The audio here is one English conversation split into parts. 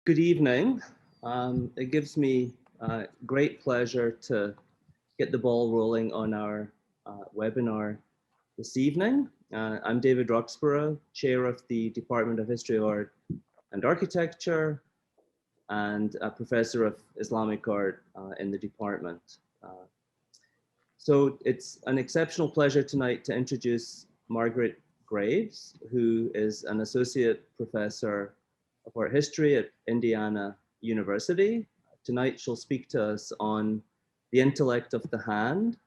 Good evening. It gives me great pleasure to get the ball rolling on our webinar this evening. I'm David Roxburgh, Chair of the Department of History, Art and Architecture and a Professor of Islamic Art in the department. So it's an exceptional pleasure tonight to introduce Margaret Graves, who is an Associate Professor of Art History at Indiana University. Tonight she'll speak to us on the intellect of the hand,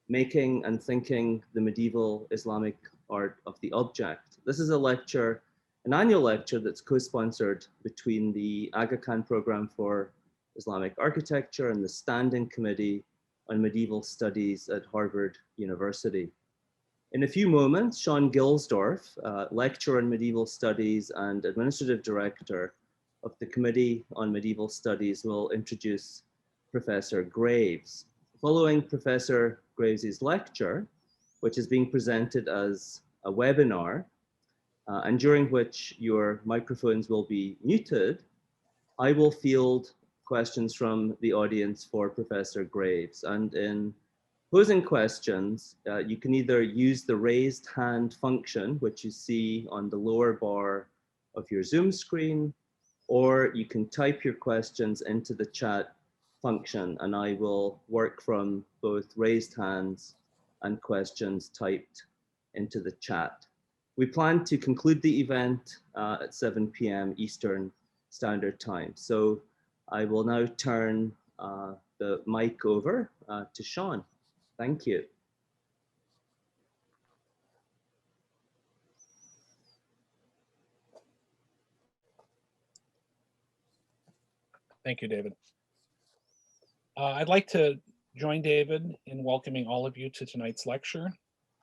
making and thinking the medieval Islamic art of the object. This is a lecture, an annual lecture that's co-sponsored between the Aga Khan Program for Islamic Architecture and the Standing Committee on Medieval Studies at Harvard University. In a few moments, Sean Gilsdorf, lecturer in medieval studies and administrative director of the Committee on Medieval Studies, will introduce Professor Graves. Following Professor Graves' lecture, which is being presented as a webinar, and during which your microphones will be muted, I will field questions from the audience for Professor Graves. And in posing questions, you can either use the raised hand function, which you see on the lower bar of your Zoom screen, or you can type your questions into the chat function, and I will work from both raised hands and questions typed into the chat. We plan to conclude the event at 7 p.m. Eastern Standard Time. So I will now turn the mic over to Sean. Thank you. Thank you, David. I'd like to join David in welcoming all of you to tonight's lecture,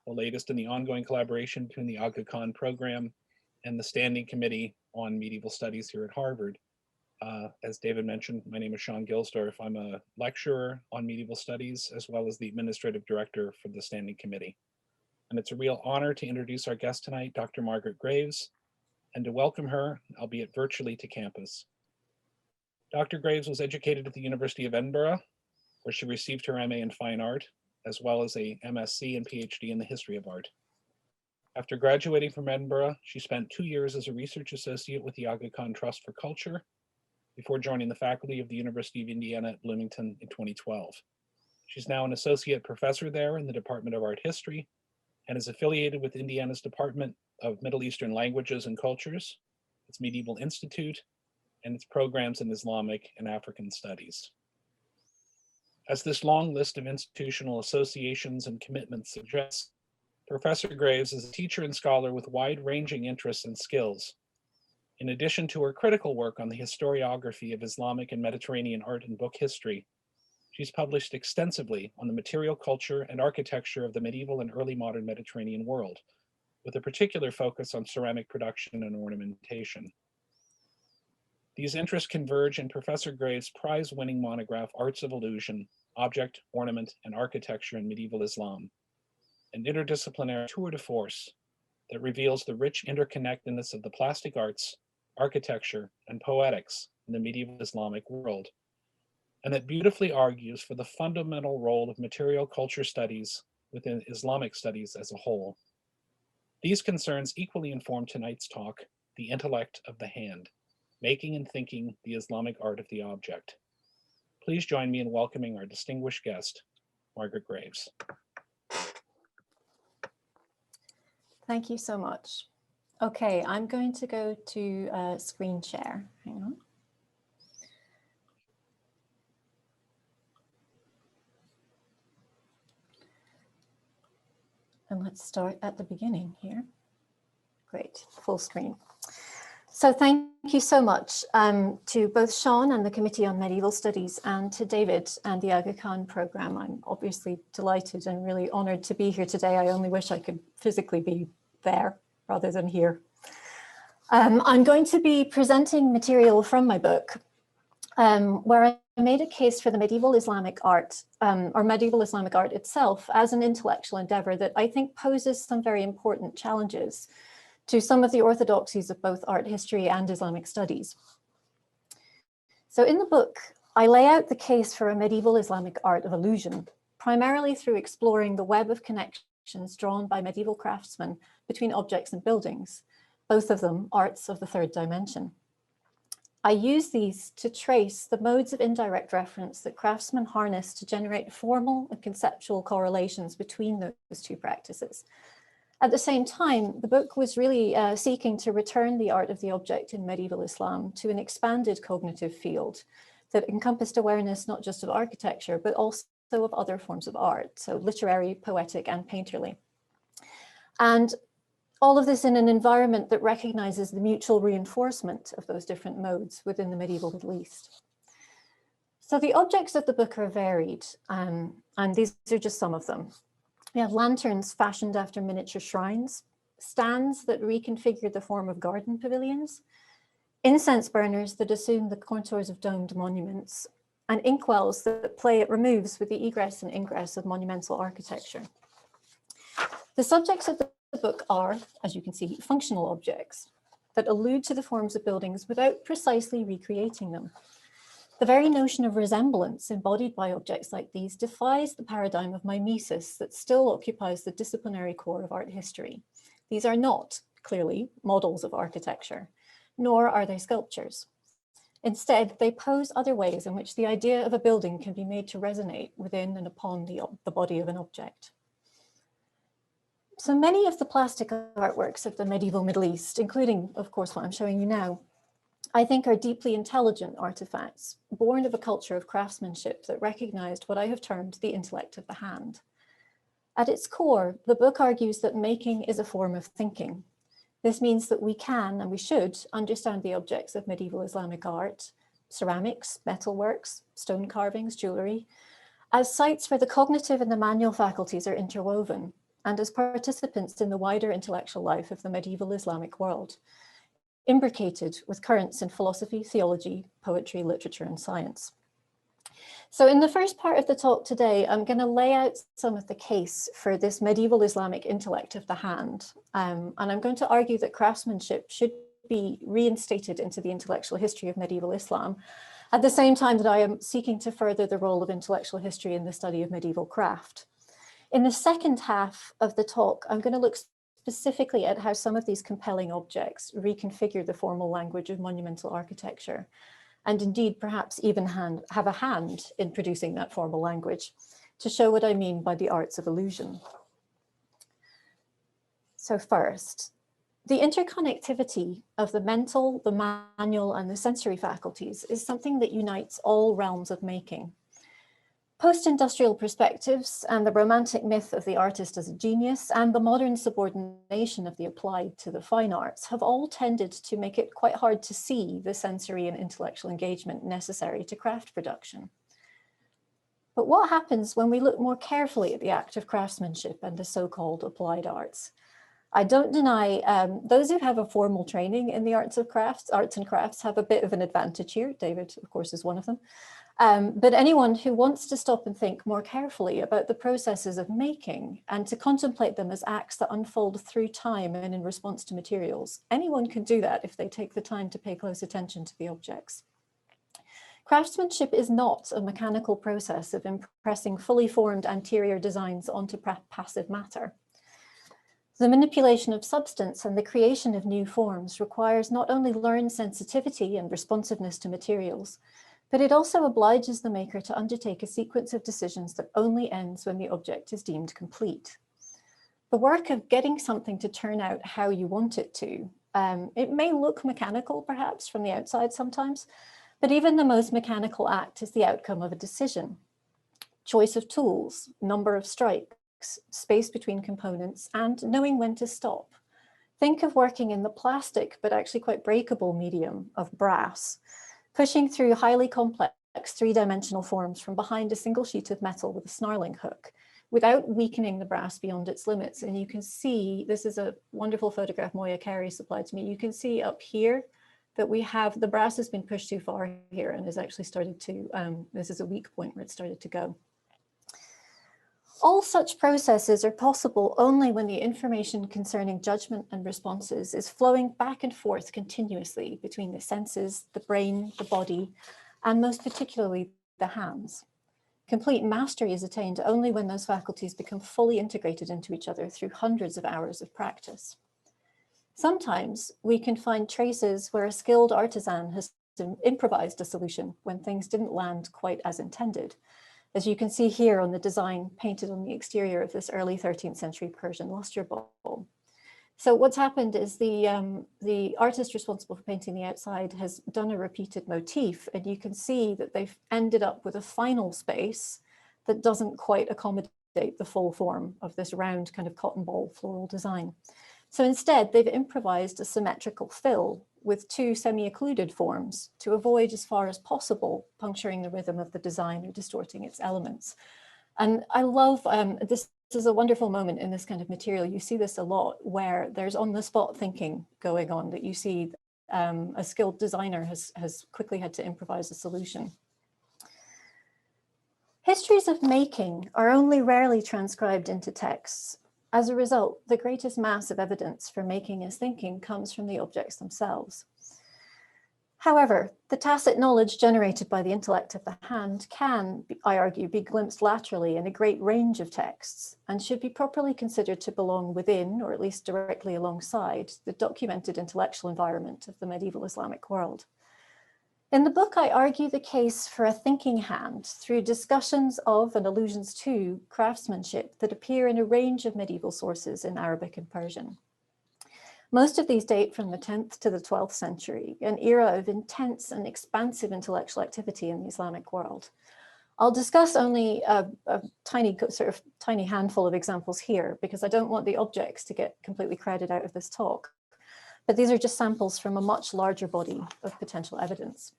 the latest in the ongoing collaboration between the Aga Khan Program and the Standing Committee on Medieval Studies here at Harvard. As David mentioned, my name is Sean Gilsdorf. I'm a lecturer on medieval studies as well as the administrative director for the Standing Committee. And it's a real honor to introduce our guest tonight, Dr. Margaret Graves, and to welcome her, albeit virtually, to campus. Dr. Graves was educated at the University of Edinburgh, where she received her MA in Fine Art, as well as a MSc and PhD in the history of art. After graduating from Edinburgh, she spent 2 years as a research associate with the Aga Khan Trust for Culture, before joining the faculty of the University of Indiana at Bloomington in 2012. She's now an associate professor there in the Department of Art History and is affiliated with Indiana's Department of Middle Eastern Languages and Cultures, its Medieval Institute, and its programs in Islamic and African studies. As this long list of institutional associations and commitments suggests, Professor Graves is a teacher and scholar with wide-ranging interests and skills. In addition to her critical work on the historiography of Islamic and Mediterranean art and book history, she's published extensively on the material culture and architecture of the medieval and early modern Mediterranean world, with a particular focus on ceramic production and ornamentation. These interests converge in Professor Graves' prize-winning monograph, Arts of Illusion, Object, Ornament, and Architecture in Medieval Islam, an interdisciplinary tour de force that reveals the rich interconnectedness of the plastic arts, architecture, and poetics in the medieval Islamic world, and that beautifully argues for the fundamental role of material culture studies within Islamic studies as a whole. These concerns equally inform tonight's talk, The Intellect of the Hand, Making and Thinking the Islamic Art of the Object. Please join me in welcoming our distinguished guest, Margaret Graves. Thank you so much. Okay, I'm going to go to screen share. Hang on. And let's start at the beginning here. Great, full screen. So thank you so much to both Sean and the Committee on Medieval Studies and to David and the Aga Khan Program. I'm obviously delighted and really honored to be here today. I only wish I could physically be there rather than here. I'm going to be presenting material from my book where I made a case for the medieval Islamic art or medieval Islamic art itself as an intellectual endeavor that I think poses some very important challenges to some of the orthodoxies of both art history and Islamic studies. So in the book, I lay out the case for a medieval Islamic art of illusion, primarily through exploring the web of connections drawn by medieval craftsmen between objects and buildings, both of them arts of the third dimension. I use these to trace the modes of indirect reference that craftsmen harness to generate formal and conceptual correlations between those two practices. At the same time, the book was really seeking to return the art of the object in medieval Islam to an expanded cognitive field that encompassed awareness not just of architecture, but also of other forms of art, so literary, poetic, and painterly. And all of this in an environment that recognizes the mutual reinforcement of those different modes within the medieval Middle East. So the objects of the book are varied, and these are just some of them. We have lanterns fashioned after miniature shrines, stands that reconfigure the form of garden pavilions, incense burners that assume the contours of domed monuments, and inkwells that play at removes with the egress and ingress of monumental architecture. The subjects of the book are, as you can see, functional objects that allude to the forms of buildings without precisely recreating them. The very notion of resemblance embodied by objects like these defies the paradigm of mimesis that still occupies the disciplinary core of art history. These are not, clearly, models of architecture, nor are they sculptures. Instead, they pose other ways in which the idea of a building can be made to resonate within and upon the body of an object. So many of the plastic artworks of the medieval Middle East, including, of course, what I'm showing you now, I think are deeply intelligent artifacts, born of a culture of craftsmanship that recognized what I have termed the intellect of the hand. At its core, the book argues that making is a form of thinking. This means that we can and we should understand the objects of medieval Islamic art, ceramics, metalworks, stone carvings, jewelry, as sites where the cognitive and the manual faculties are interwoven, and as participants in the wider intellectual life of the medieval Islamic world, imbricated with currents in philosophy, theology, poetry, literature, and science. So in the first part of the talk today, I'm going to lay out some of the case for this medieval Islamic intellect of the hand. And I'm going to argue that craftsmanship should be reinstated into the intellectual history of medieval Islam, at the same time that I am seeking to further the role of intellectual history in the study of medieval craft. In the second half of the talk, I'm going to look specifically at how some of these compelling objects reconfigure the formal language of monumental architecture, and indeed perhaps even have a hand in producing that formal language, to show what I mean by the arts of illusion. So first, the interconnectivity of the mental, the manual, and the sensory faculties is something that unites all realms of making. Post-industrial perspectives and the romantic myth of the artist as a genius and the modern subordination of the applied to the fine arts have all tended to make it quite hard to see the sensory and intellectual engagement necessary to craft production. But what happens when we look more carefully at the act of craftsmanship and the so-called applied arts? I don't deny those who have a formal training in the arts and crafts have a bit of an advantage here. David, of course, is one of them. But anyone who wants to stop and think more carefully about the processes of making and to contemplate them as acts that unfold through time and in response to materials, anyone can do that if they take the time to pay close attention to the objects. Craftsmanship is not a mechanical process of impressing fully formed anterior designs onto passive matter. The manipulation of substance and the creation of new forms requires not only learned sensitivity and responsiveness to materials, but it also obliges the maker to undertake a sequence of decisions that only ends when the object is deemed complete. The work of getting something to turn out how you want it to, it may look mechanical perhaps from the outside sometimes, but even the most mechanical act is the outcome of a decision. Choice of tools, number of strikes, space between components, and knowing when to stop. Think of working in the plastic, but actually quite breakable medium of brass, pushing through highly complex three-dimensional forms from behind a single sheet of metal with a snarling hook without weakening the brass beyond its limits. And you can see, this is a wonderful photograph Moya Carey supplied to me. You can see up here that we have, the brass has been pushed too far here and has actually started to, this is a weak point where it started to go. All such processes are possible only when the information concerning judgment and responses is flowing back and forth continuously between the senses, the brain, the body, and most particularly the hands. Complete mastery is attained only when those faculties become fully integrated into each other through hundreds of hours of practice. Sometimes we can find traces where a skilled artisan has improvised a solution when things didn't land quite as intended, as you can see here on the design painted on the exterior of this early 13th century Persian lustre bowl. So what's happened is the artist responsible for painting the outside has done a repeated motif, and you can see that they've ended up with a final space that doesn't quite accommodate the full form of this round kind of cotton ball floral design. So instead, they've improvised a symmetrical fill with two semi-occluded forms to avoid, as far as possible, puncturing the rhythm of the design or distorting its elements. And I love this. This is a wonderful moment in this kind of material. You see this a lot where there's on-the-spot thinking going on, that you see a skilled designer has quickly had to improvise a solution. Histories of making are only rarely transcribed into texts. As a result, the greatest mass of evidence for making as thinking comes from the objects themselves. However, the tacit knowledge generated by the intellect of the hand can, I argue, be glimpsed laterally in a great range of texts and should be properly considered to belong within, or at least directly alongside, the documented intellectual environment of the medieval Islamic world. In the book, I argue the case for a thinking hand through discussions of and allusions to craftsmanship that appear in a range of medieval sources in Arabic and Persian. Most of these date from the 10th to the 12th century, an era of intense and expansive intellectual activity in the Islamic world. I'll discuss only a tiny handful of examples here, because I don't want the objects to get completely crowded out of this talk. But these are just samples from a much larger body of potential evidence.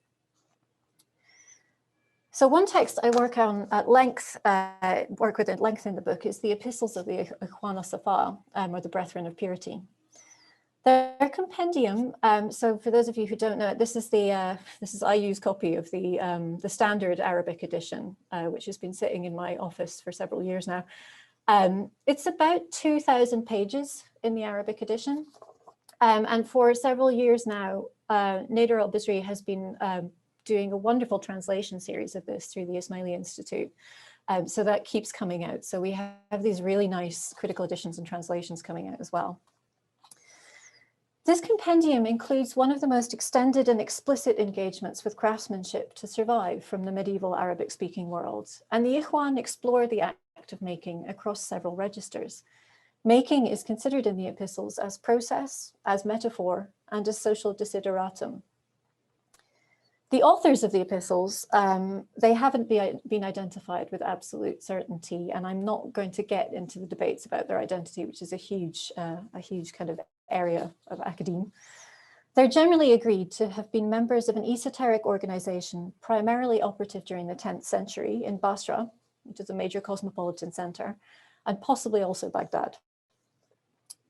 So one text I work on at length, work with at length in the book, is the epistles of the Ikhwan al-Safa, or the Brethren of Purity. Their compendium, so for those of you who don't know it, this is IU's copy of the standard Arabic edition, which has been sitting in my office for several years now. It's about 2,000 pages in the Arabic edition. And for several years now, Nader al-Bizri has been doing a wonderful translation series of this through the Ismaili Institute. So that keeps coming out. So we have these really nice critical editions and translations coming out as well. This compendium includes one of the most extended and explicit engagements with craftsmanship to survive from the medieval Arabic-speaking world, and the Ikhwan explore the act of making across several registers. Making is considered in the epistles as process, as metaphor, and as social desideratum. The authors of the epistles, they haven't been identified with absolute certainty, and I'm not going to get into the debates about their identity, which is a huge kind of area of academia. They're generally agreed to have been members of an esoteric organization primarily operative during the 10th century in Basra, which is a major cosmopolitan center, and possibly also Baghdad.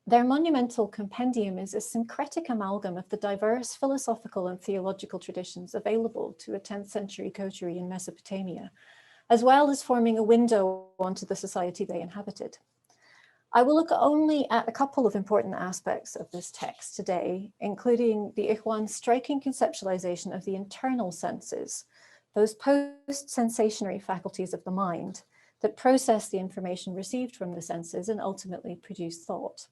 Their monumental compendium is a syncretic amalgam of the diverse philosophical and theological traditions available to a 10th century coterie in Mesopotamia, as well as forming a window onto the society they inhabited. I will look only at a couple of important aspects of this text today, including the Ikhwan's striking conceptualization of the internal senses, those post-sensationary faculties of the mind that process the information received from the senses and ultimately produce thought.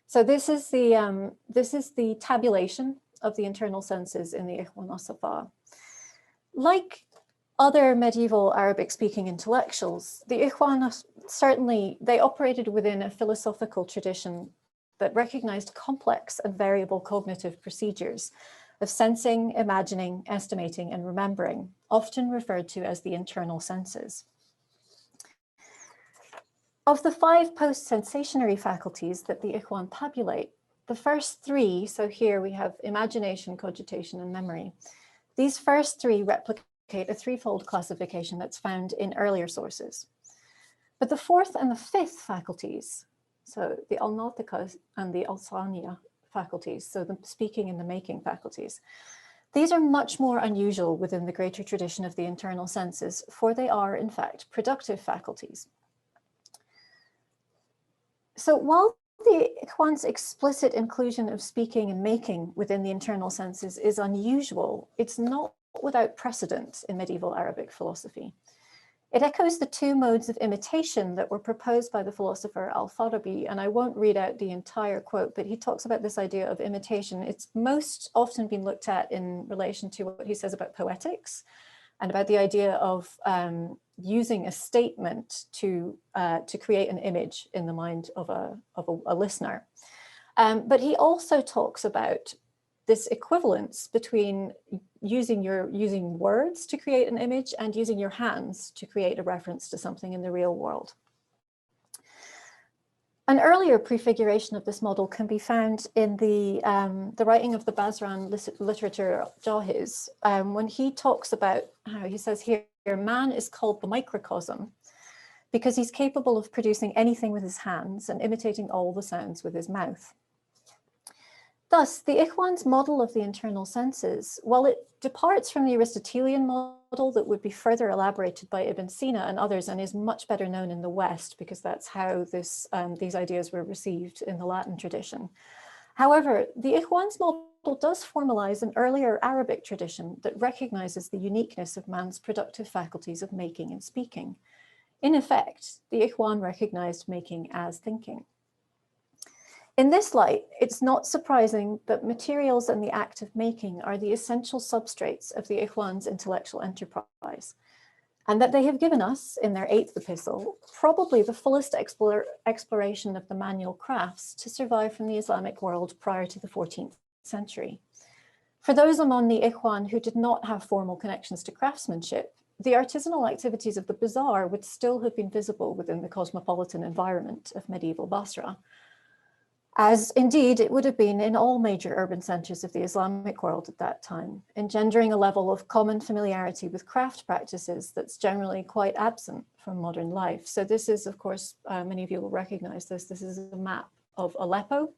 So this is the tabulation of the internal senses in the Ikhwan al-Safa. Like other medieval Arabic-speaking intellectuals, the Ikhwan certainly, they operated within a philosophical tradition that recognized complex and variable cognitive procedures of sensing, imagining, estimating, and remembering, often referred to as the internal senses. Of the 5 post-sensationary faculties that the Ikhwan tabulate, the first 3, so here we have imagination, cogitation, and memory. These first 3 replicate a threefold classification that's found in earlier sources. But the 4th and the 5th faculties, so the al-natiqa and the al-saniya faculties, so the speaking and the making faculties, these are much more unusual within the greater tradition of the internal senses, for they are, in fact, productive faculties. So while the Ikhwan's explicit inclusion of speaking and making within the internal senses is unusual, it's not without precedent in medieval Arabic philosophy. It echoes the two modes of imitation that were proposed by the philosopher Al-Farabi, and I won't read out the entire quote, but he talks about this idea of imitation. It's most often been looked at in relation to what he says about poetics and about the idea of using a statement to create an image in the mind of a listener. But he also talks about this equivalence between using words to create an image and using your hands to create a reference to something in the real world. An earlier prefiguration of this model can be found in the writing of the Basran literature Jahiz, when he talks about how he says here, man is called the microcosm because he's capable of producing anything with his hands and imitating all the sounds with his mouth. Thus, the Ikhwan's model of the internal senses, while it departs from the Aristotelian model that would be further elaborated by Ibn Sina and others and is much better known in the West because that's how these ideas were received in the Latin tradition. However, the Ikhwan's model does formalize an earlier Arabic tradition that recognizes the uniqueness of man's productive faculties of making and speaking. In effect, the Ikhwan recognized making as thinking. In this light, it's not surprising that materials and the act of making are the essential substrates of the Ikhwan's intellectual enterprise, and that they have given us, in their 8th epistle, probably the fullest exploration of the manual crafts to survive from the Islamic world prior to the 14th century. For those among the Ikhwan who did not have formal connections to craftsmanship, the artisanal activities of the bazaar would still have been visible within the cosmopolitan environment of medieval Basra, as indeed it would have been in all major urban centers of the Islamic world at that time, engendering a level of common familiarity with craft practices that's generally quite absent from modern life. So this is, of course, many of you will recognize this. This is a map of Aleppo,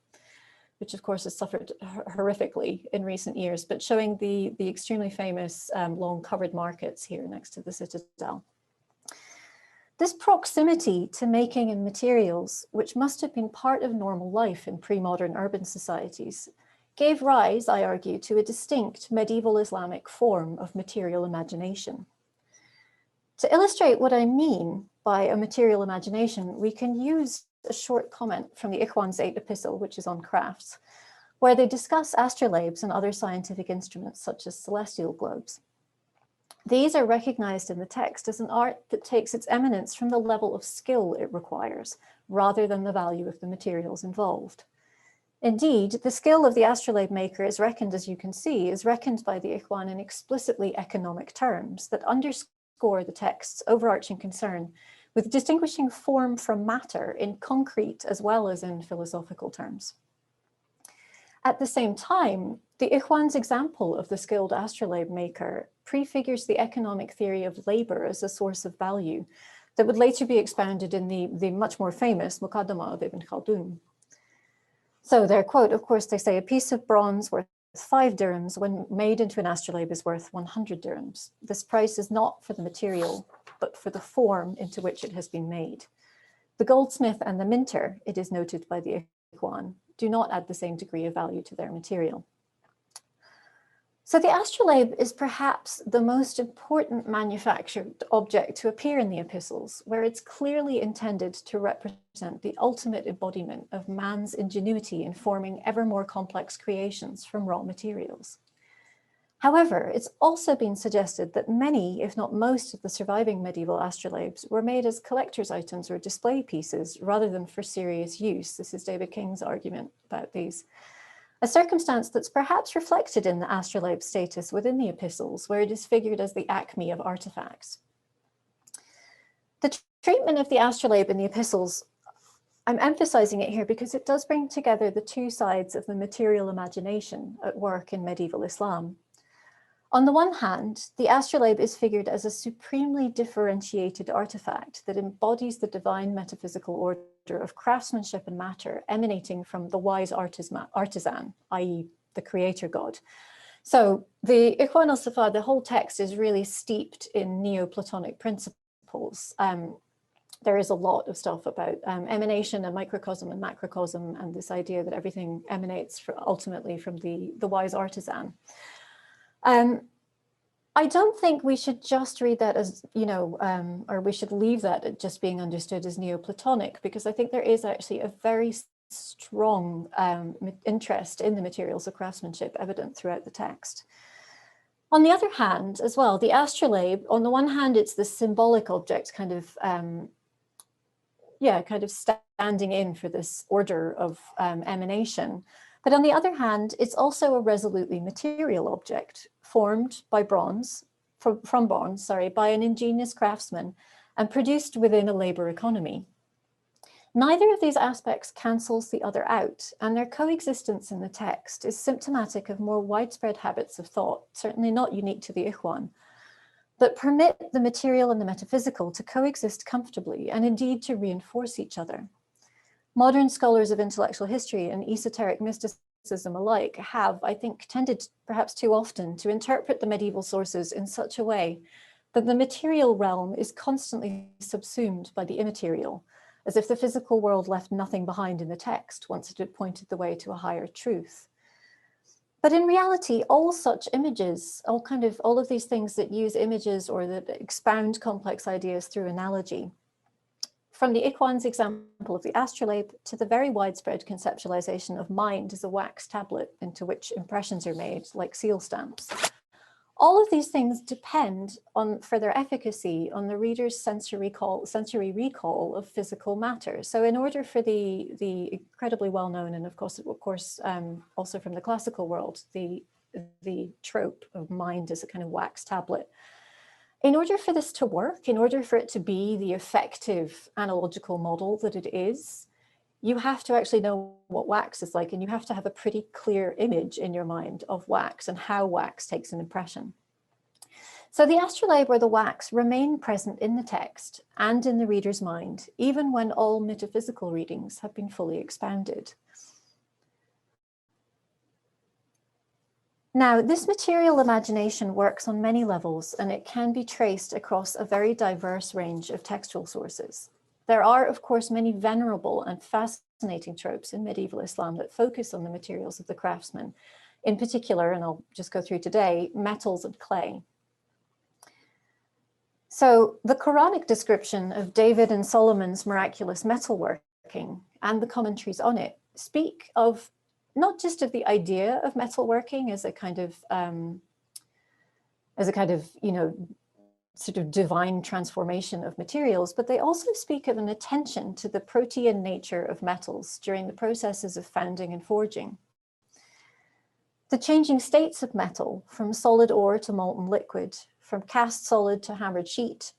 which of course has suffered horrifically in recent years, but showing the extremely famous long covered markets here next to the citadel. This proximity to making and materials, which must have been part of normal life in pre-modern urban societies, gave rise, I argue, to a distinct medieval Islamic form of material imagination. To illustrate what I mean by a material imagination, we can use a short comment from the Ikhwan's 8th epistle, which is on crafts, where they discuss astrolabes and other scientific instruments such as celestial globes. These are recognized in the text as an art that takes its eminence from the level of skill it requires, rather than the value of the materials involved. Indeed, the skill of the astrolabe maker is reckoned, as you can see, is reckoned by the Ikhwan in explicitly economic terms that underscore the text's overarching concern with distinguishing form from matter in concrete as well as in philosophical terms. At the same time, the Ikhwan's example of the skilled astrolabe maker prefigures the economic theory of labor as a source of value that would later be expounded in the much more famous Muqaddamah of Ibn Khaldun. So their quote, of course, they say, a piece of bronze worth 5 dirhams when made into an astrolabe is worth 100 dirhams. This price is not for the material, but for the form into which it has been made. The goldsmith and the minter, it is noted by the Ikhwan, do not add the same degree of value to their material. So the astrolabe is perhaps the most important manufactured object to appear in the epistles, where it's clearly intended to represent the ultimate embodiment of man's ingenuity in forming ever more complex creations from raw materials. However, it's also been suggested that many, if not most, of the surviving medieval astrolabes were made as collector's items or display pieces rather than for serious use. This is David King's argument about these. A circumstance that's perhaps reflected in the astrolabe status within the epistles, where it is figured as the acme of artifacts. The treatment of the astrolabe in the epistles, I'm emphasizing it here because it does bring together the two sides of the material imagination at work in medieval Islam. On the one hand, the astrolabe is figured as a supremely differentiated artifact that embodies the divine metaphysical order of craftsmanship and matter emanating from the wise artisan, i.e. the creator god. So the Ikhwan al-Safa, the whole text is really steeped in Neoplatonic principles. There is a lot of stuff about emanation and microcosm and macrocosm and this idea that everything emanates ultimately from the wise artisan. I don't think we should just read that as, or we should leave that at just being understood as Neoplatonic, because I think there is actually a very strong interest in the materials of craftsmanship evident throughout the text. On the other hand, as well, the astrolabe, on the one hand, it's this symbolic object kind of standing in for this order of emanation. But on the other hand, it's also a resolutely material object formed by bronze, from bronze, by an ingenious craftsman and produced within a labor economy. Neither of these aspects cancels the other out, and their coexistence in the text is symptomatic of more widespread habits of thought, certainly not unique to the Ikhwan, that permit the material and the metaphysical to coexist comfortably and indeed to reinforce each other. Modern scholars of intellectual history and esoteric mysticism alike have, I think, tended perhaps too often to interpret the medieval sources in such a way that the material realm is constantly subsumed by the immaterial, as if the physical world left nothing behind in the text once it had pointed the way to a higher truth. But in reality, all such images, all of these things that use images or that expound complex ideas through analogy, from the Ikhwan's example of the astrolabe to the very widespread conceptualization of mind as a wax tablet into which impressions are made, like seal stamps. All of these things depend on, for their efficacy, on the reader's sensory recall of physical matter. So in order for the incredibly well-known, and of course also from the classical world, the trope of mind as a kind of wax tablet, in order for this to work, in order for it to be the effective analogical model that it is, you have to actually know what wax is like, and you have to have a pretty clear image in your mind of wax and how wax takes an impression. So the astrolabe or the wax remain present in the text and in the reader's mind, even when all metaphysical readings have been fully expounded. Now, this material imagination works on many levels, and it can be traced across a very diverse range of textual sources. There are, of course, many venerable and fascinating tropes in medieval Islam that focus on the materials of the craftsman. In particular, and I'll just go through today, metals and clay. So the Quranic description of David and Solomon's miraculous metalworking and the commentaries on it speak of not just of the idea of metalworking as a kind of sort of divine transformation of materials, but they also speak of an attention to the protean nature of metals during the processes of founding and forging. The changing states of metal, from solid ore to molten liquid, from cast solid to hammered sheet,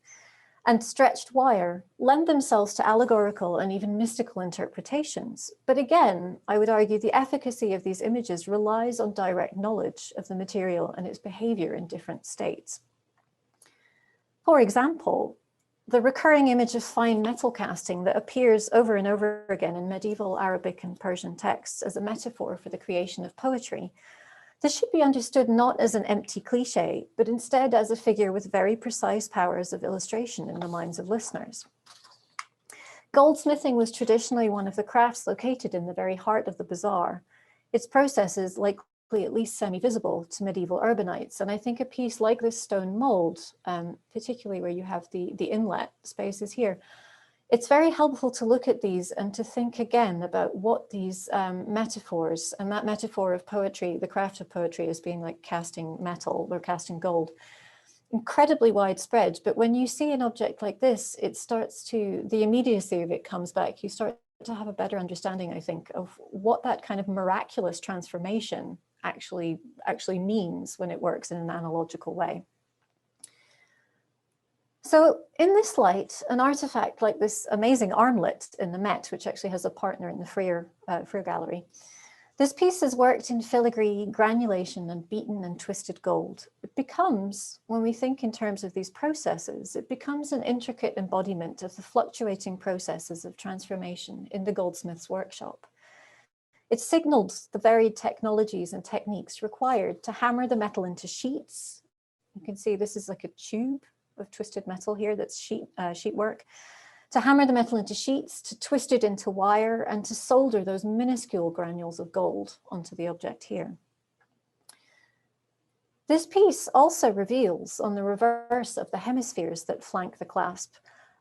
and stretched wire, lend themselves to allegorical and even mystical interpretations. But again, I would argue the efficacy of these images relies on direct knowledge of the material and its behavior in different states. For example, the recurring image of fine metal casting that appears over and over again in medieval Arabic and Persian texts as a metaphor for the creation of poetry, this should be understood not as an empty cliche, but instead as a figure with very precise powers of illustration in the minds of listeners. Goldsmithing was traditionally one of the crafts located in the very heart of the bazaar. Its processes likely at least semi-visible to medieval urbanites. And I think a piece like this stone mold, particularly where you have the inlet spaces here, it's very helpful to look at these and to think again about what these metaphors, and that metaphor of poetry, the craft of poetry as being like casting metal or casting gold, incredibly widespread. But when you see an object like this, it starts to, the immediacy of it comes back. You start to have a better understanding, I think, of what that kind of miraculous transformation actually means when it works in an analogical way. So in this light, an artifact like this amazing armlet in the Met, which actually has a partner in the Freer Gallery, this piece is worked in filigree, granulation, and beaten and twisted gold. It becomes, when we think in terms of these processes, it becomes an intricate embodiment of the fluctuating processes of transformation in the goldsmith's workshop. It signaled the varied technologies and techniques required to hammer the metal into sheets. You can see this is like a tube of twisted metal here, that's sheet work, to hammer the metal into sheets, to twist it into wire, and to solder those minuscule granules of gold onto the object here. This piece also reveals on the reverse of the hemispheres that flank the clasp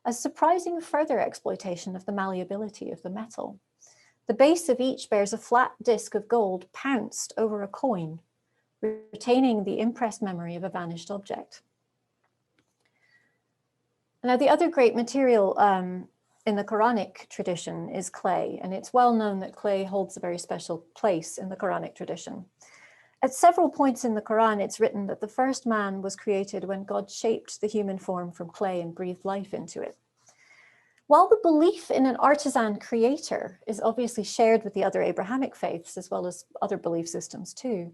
a surprising further exploitation of the malleability of the metal. The base of each bears a flat disc of gold pounced over a coin, retaining the impressed memory of a vanished object. Now, the other great material in the Quranic tradition is clay, and it's well known that clay holds a very special place in the Quranic tradition. At several points in the Quran, it's written that the first man was created when God shaped the human form from clay and breathed life into it. While the belief in an artisan creator is obviously shared with the other Abrahamic faiths, as well as other belief systems too,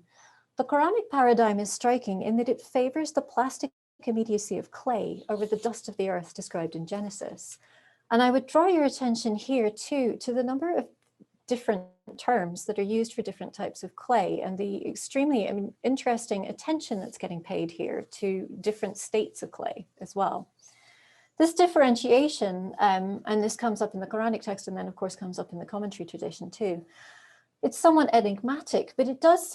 the Quranic paradigm is striking in that it favors the plastic immediacy of clay over the dust of the earth described in Genesis. And I would draw your attention here too to the number of different terms that are used for different types of clay and the extremely interesting attention that's getting paid here to different states of clay as well. This differentiation, and this comes up in the Quranic text and then of course comes up in the commentary tradition too, it's somewhat enigmatic, but it does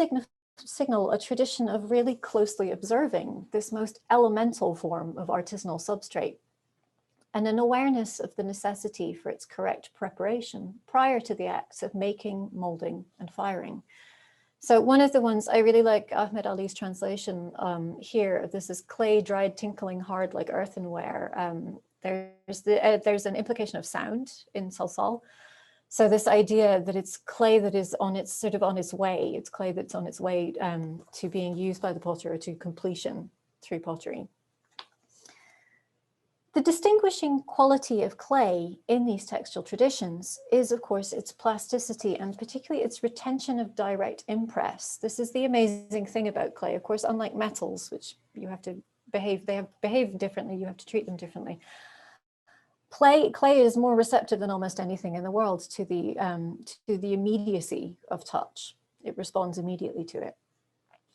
signal a tradition of really closely observing this most elemental form of artisanal substrate and an awareness of the necessity for its correct preparation prior to the acts of making, molding, and firing. So one of the ones I really like Ahmed Ali's translation here, this is clay dried tinkling hard like earthenware. There's an implication of sound in salsal. So this idea that it's clay that is on its way, it's clay that's on its way to being used by the potter or to completion through pottery. The distinguishing quality of clay in these textile traditions is, of course, its plasticity and particularly its retention of direct impress. This is the amazing thing about clay. Of course, unlike metals, which you have to behave, they behave differently, you have to treat them differently. Clay is more receptive than almost anything in the world to the immediacy of touch. It responds immediately to it.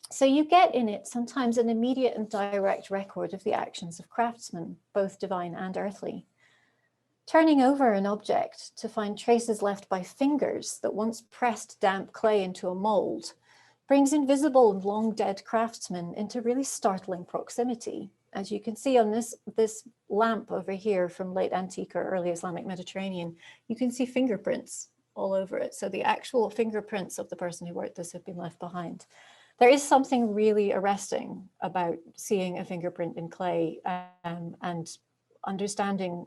So you get in it sometimes an immediate and direct record of the actions of craftsmen, both divine and earthly. Turning over an object to find traces left by fingers that once pressed damp clay into a mold brings invisible and long dead craftsmen into really startling proximity. As you can see on this lamp over here from late antique or early Islamic Mediterranean, you can see fingerprints all over it. So the actual fingerprints of the person who worked this have been left behind. There is something really arresting about seeing a fingerprint in clay and understanding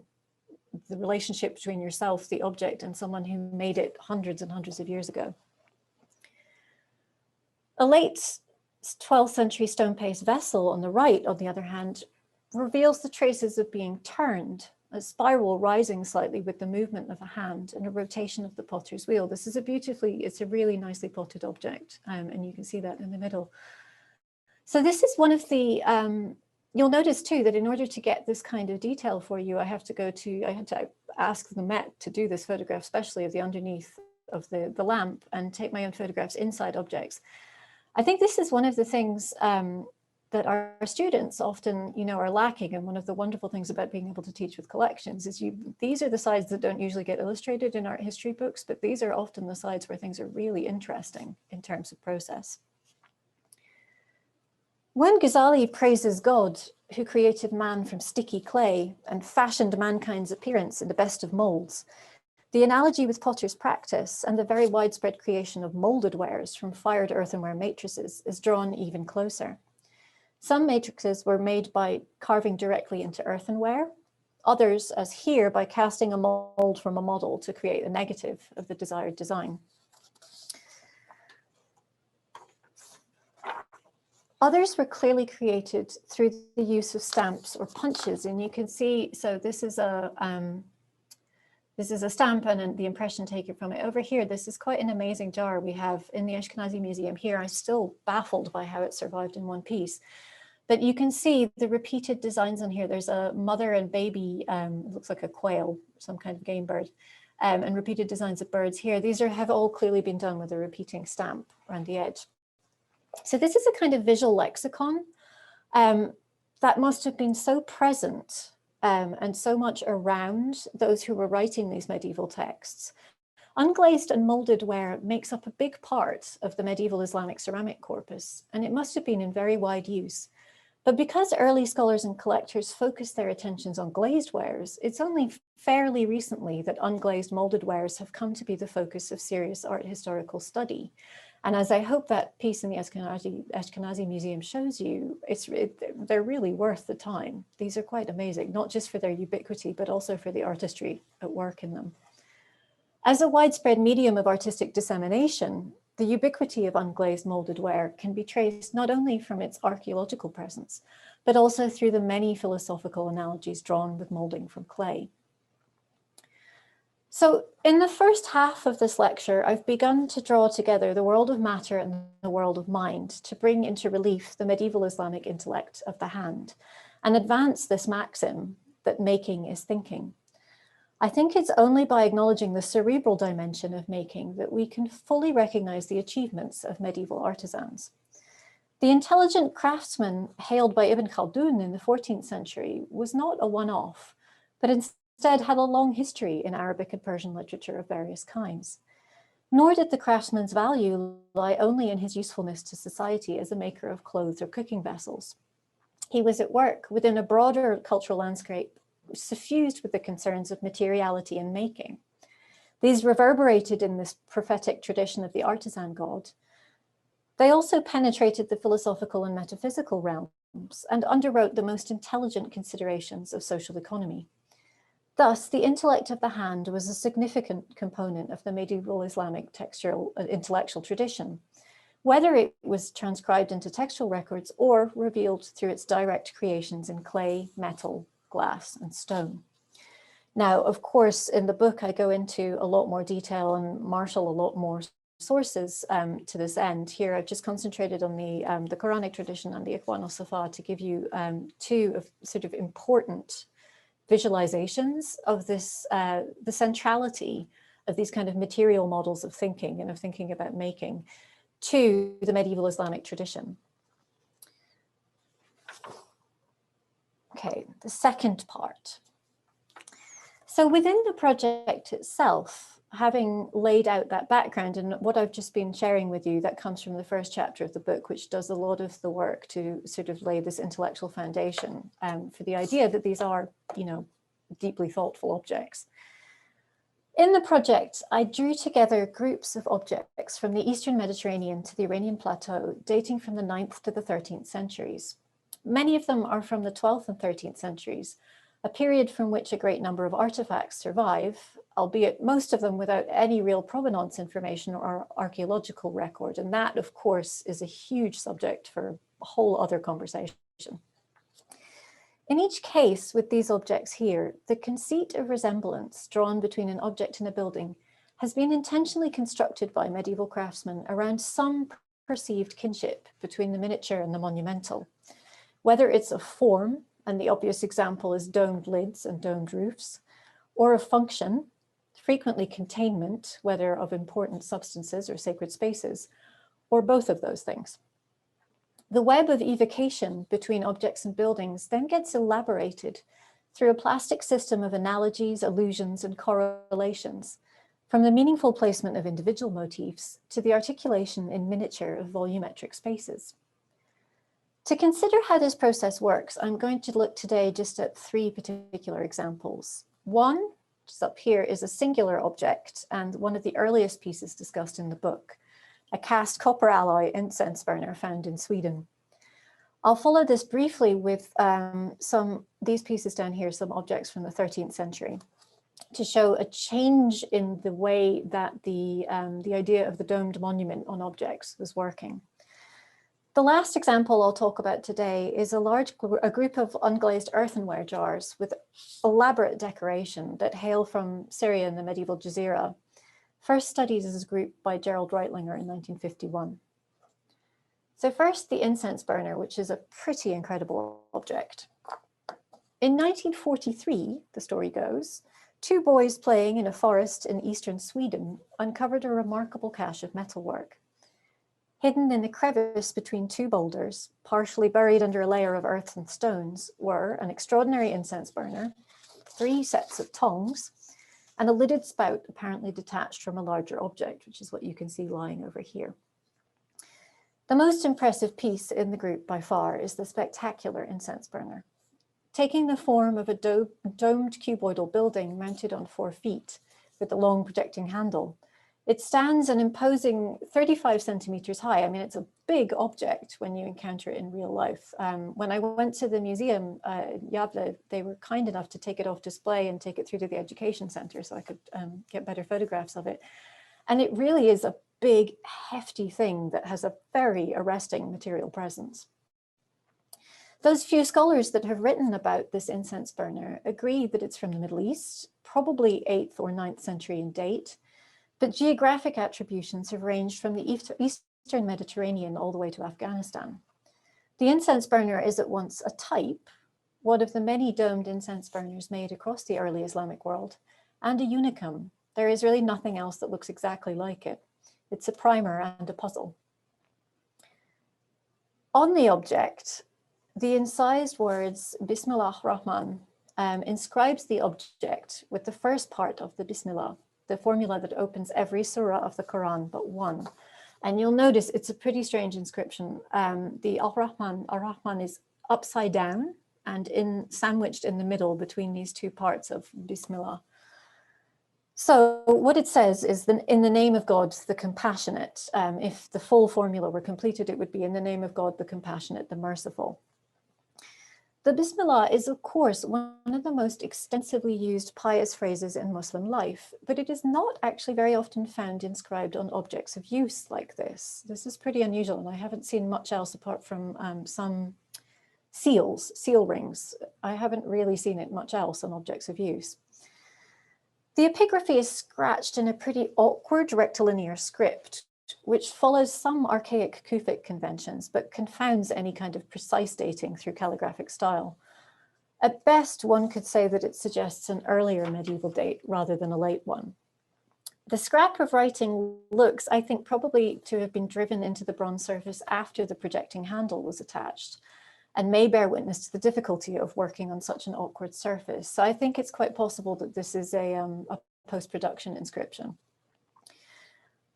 the relationship between yourself, the object, and someone who made it hundreds and hundreds of years ago. A late 12th century stone paste vessel on the right, on the other hand, reveals the traces of being turned, a spiral rising slightly with the movement of a hand and a rotation of the potter's wheel. This is it's a really nicely potted object, and you can see that in the middle. So this is one of the, you'll notice too that in order to get this kind of detail for you, I had to ask the Met to do this photograph, especially of the underneath of the lamp, and take my own photographs inside objects. I think this is one of the things that our students often, are lacking. And one of the wonderful things about being able to teach with collections is these are the sides that don't usually get illustrated in art history books, but these are often the sides where things are really interesting in terms of process. When Ghazali praises God, who created man from sticky clay and fashioned mankind's appearance in the best of molds, the analogy with potter's practice and the very widespread creation of molded wares from fired earthenware matrices is drawn even closer. Some matrices were made by carving directly into earthenware, others, as here, by casting a mold from a model to create a negative of the desired design. Others were clearly created through the use of stamps or punches, and you can see, so this is a stamp and the impression taken from it. Over here, this is quite an amazing jar we have in the Ashkenazi Museum here. I'm still baffled by how it survived in one piece. But you can see the repeated designs on here. There's a mother and baby, it looks like a quail, some kind of game bird, and repeated designs of birds here. These have all clearly been done with a repeating stamp around the edge. So this is a kind of visual lexicon that must have been so present and so much around those who were writing these medieval texts. Unglazed and molded ware makes up a big part of the medieval Islamic ceramic corpus, and it must have been in very wide use. But because early scholars and collectors focused their attentions on glazed wares, it's only fairly recently that unglazed molded wares have come to be the focus of serious art historical study. And as I hope that piece in the Ashkenazi Museum shows you, they're really worth the time. These are quite amazing, not just for their ubiquity, but also for the artistry at work in them. As a widespread medium of artistic dissemination, the ubiquity of unglazed molded ware can be traced not only from its archaeological presence, but also through the many philosophical analogies drawn with molding from clay. So in the first half of this lecture, I've begun to draw together the world of matter and the world of mind to bring into relief the medieval Islamic intellect of the hand and advance this maxim that making is thinking. I think it's only by acknowledging the cerebral dimension of making that we can fully recognize the achievements of medieval artisans. The intelligent craftsman hailed by Ibn Khaldun in the 14th century was not a one-off, but instead had a long history in Arabic and Persian literature of various kinds. Nor did the craftsman's value lie only in his usefulness to society as a maker of clothes or cooking vessels. He was at work within a broader cultural landscape suffused with the concerns of materiality and making. These reverberated in this prophetic tradition of the artisan god. They also penetrated the philosophical and metaphysical realms and underwrote the most intelligent considerations of social economy. Thus, the intellect of the hand was a significant component of the medieval Islamic textual intellectual tradition, whether it was transcribed into textual records or revealed through its direct creations in clay, metal, glass, and stone. Now, of course, in the book, I go into a lot more detail and marshal a lot more sources to this end. Here, I've just concentrated on the Quranic tradition and the Ikhwan al-Safa to give you two of sort of important visualizations of this, the centrality of these kind of material models of thinking and of thinking about making to the medieval Islamic tradition. Okay, the second part. So within the project itself, having laid out that background and what I've just been sharing with you, that comes from the first chapter of the book, which does a lot of the work to sort of lay this intellectual foundation for the idea that these are, you know, deeply thoughtful objects. In the project, I drew together groups of objects from the Eastern Mediterranean to the Iranian plateau, dating from the 9th to the 13th centuries. Many of them are from the 12th and 13th centuries, a period from which a great number of artifacts survive, albeit most of them without any real provenance information or archaeological record. And that, of course, is a huge subject for a whole other conversation. In each case with these objects here, the conceit of resemblance drawn between an object and a building has been intentionally constructed by medieval craftsmen around some perceived kinship between the miniature and the monumental. Whether it's a form, and the obvious example is domed lids and domed roofs, or a function, frequently containment, whether of important substances or sacred spaces, or both of those things. The web of evocation between objects and buildings then gets elaborated through a plastic system of analogies, allusions, and correlations, from the meaningful placement of individual motifs to the articulation in miniature of volumetric spaces. To consider how this process works, I'm going to look today just at three particular examples. One, which is up here, is a singular object and one of the earliest pieces discussed in the book, a cast copper alloy incense burner found in Sweden. I'll follow this briefly with these pieces down here, some objects from the 13th century, to show a change in the way that the idea of the domed monument on objects was working. The last example I'll talk about today is a group of unglazed earthenware jars with elaborate decoration that hail from Syria and the medieval Jazeera, first studied as a group by Gerald Reitlinger in 1951. So first, the incense burner, which is a pretty incredible object. In 1943, the story goes, two boys playing in a forest in eastern Sweden uncovered a remarkable cache of metalwork. Hidden in a crevice between two boulders, partially buried under a layer of earth and stones, were an extraordinary incense burner, 3 sets of tongs, and a lidded spout apparently detached from a larger object, which is what you can see lying over here. The most impressive piece in the group by far is the spectacular incense burner. Taking the form of a domed cuboidal building mounted on 4 feet with a long projecting handle, it stands an imposing 35 centimeters high. I mean, it's a big object when you encounter it in real life. When I went to the museum in Gävle, they were kind enough to take it off display and take it through to the education center so I could get better photographs of it. And it really is a big, hefty thing that has a very arresting material presence. Those few scholars that have written about this incense burner agree that it's from the Middle East, probably 8th or 9th century in date, but geographic attributions have ranged from the Eastern Mediterranean all the way to Afghanistan. The incense burner is at once a type, one of the many domed incense burners made across the early Islamic world, and a unicum. There is really nothing else that looks exactly like it. It's a primer and a puzzle. On the object, the incised words Bismillah Rahman inscribes the object with the first part of the Bismillah, the formula that opens every surah of the Quran but one. And you'll notice it's a pretty strange inscription. The Ar-Rahman is upside down and sandwiched in the middle between these two parts of Bismillah. So what it says is in the name of God, the compassionate. If the full formula were completed, it would be in the name of God, the compassionate, the merciful. The Bismillah is, of course, one of the most extensively used pious phrases in Muslim life, but it is not actually very often found inscribed on objects of use like this. This is pretty unusual, and I haven't seen much else apart from some seal rings. I haven't really seen it much else on objects of use. The epigraphy is scratched in a pretty awkward rectilinear script, which follows some archaic Kufic conventions, but confounds any kind of precise dating through calligraphic style. At best, one could say that it suggests an earlier medieval date rather than a late one. The scrap of writing looks, I think, probably to have been driven into the bronze surface after the projecting handle was attached, and may bear witness to the difficulty of working on such an awkward surface. So I think it's quite possible that this is a post-production inscription.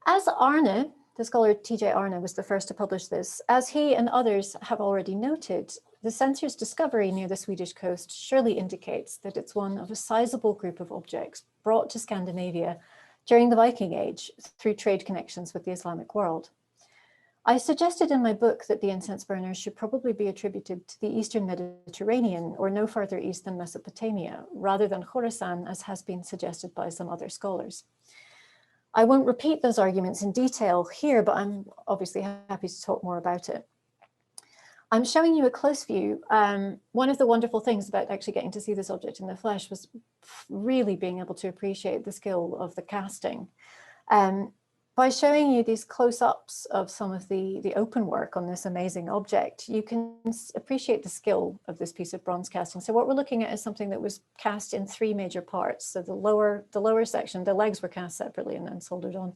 As Arne, the scholar T.J. Arne was the first to publish this, as he and others have already noted, the censor's discovery near the Swedish coast surely indicates that it's one of a sizable group of objects brought to Scandinavia during the Viking Age through trade connections with the Islamic world. I suggested in my book that the incense burners should probably be attributed to the Eastern Mediterranean or no further east than Mesopotamia, rather than Khorasan, as has been suggested by some other scholars. I won't repeat those arguments in detail here, but I'm obviously happy to talk more about it. I'm showing you a close view. One of the wonderful things about actually getting to see this object in the flesh was really being able to appreciate the skill of the casting. By showing you these close-ups of some of the open work on this amazing object, you can appreciate the skill of this piece of bronze casting. So what we're looking at is something that was cast in 3 major parts. So the lower section, the legs were cast separately and then soldered on.